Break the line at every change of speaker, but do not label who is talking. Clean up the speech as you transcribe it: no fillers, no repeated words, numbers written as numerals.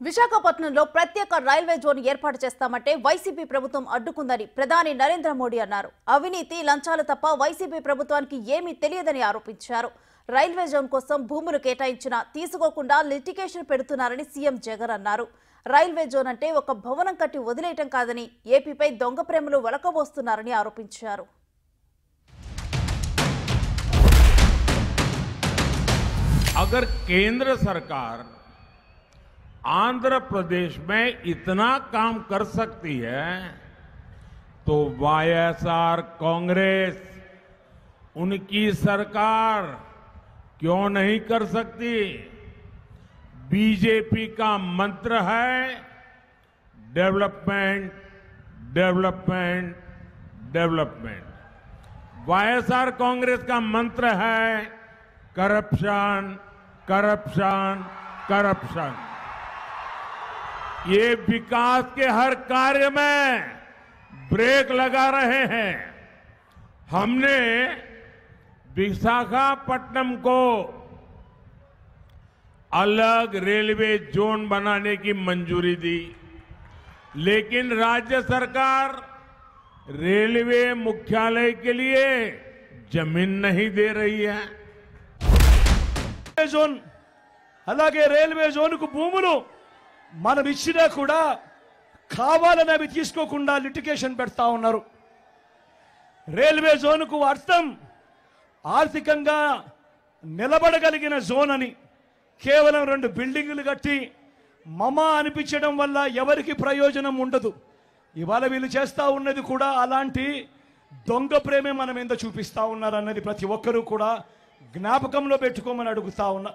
విశాఖపట్నంలో ప్రత్యేక railway zone ఏర్పాటు చేస్తామంటే వైసీపీ ప్రభుత్వం అడ్డుకుందని ప్రధాని నరేంద్ర మోడీ అన్నారు. అవినీతి లంచాలు తప్ప వైసీపీ ప్రభుత్వానికి ఏమీ తెలియదని ఆరోపించారు. రైల్వే జోన్ కోసం భూములు కేటాయించినా తీసుకోకుండా లిటిగేషన్ పెడుతున్నారని సీఎం జగన్ అన్నారు. రైల్వే జోన్ అంటే ఒక భవనం కట్టి వదిలేయటం కాదని ఏపీపై దొంగ ప్రేమలు వలకబోస్తున్నారని ఆరోపించారు.
अगर केंद्र सरकार आंध्र प्रदेश में इतना काम कर सकती है तो वाईएसआर कांग्रेस उनकी सरकार क्यों नहीं कर सकती। बीजेपी का मंत्र है development development development. YSR Congress का मंत्र है करप्शन करप्शन करप्शन। ये विकास के हर कार्य में ब्रेक लगा रहे हैं। हमने विशाखापट्टनम को अलग रेलवे जोन बनाने की मंजूरी दी, लेकिन राज्य सरकार रेलवे मुख्यालय के लिए जमीन नहीं दे रही है।
జోన్ అలాగే రైల్వే జోన్కు భూములు మనం ఇచ్చినా కూడా కావాలని అవి తీసుకోకుండా లిటిగేషన్ పెడతా ఉన్నారు. రైల్వే జోన్కు అర్థం ఆర్థికంగా నిలబడగలిగిన జోన్ అని. కేవలం 2 బిల్డింగులు కట్టి మమా అనిపించడం వల్ల ఎవరికి ప్రయోజనం ఉండదు. ఇవాళ వీళ్ళు చేస్తా ఉన్నది కూడా అలాంటి దొంగ ప్రేమే మనం ఎంత చూపిస్తా ఉన్నారన్నది ప్రతి ఒక్కరూ కూడా జ్ఞాపకంలో పెట్టుకోమని అడుగుతా ఉన్నా.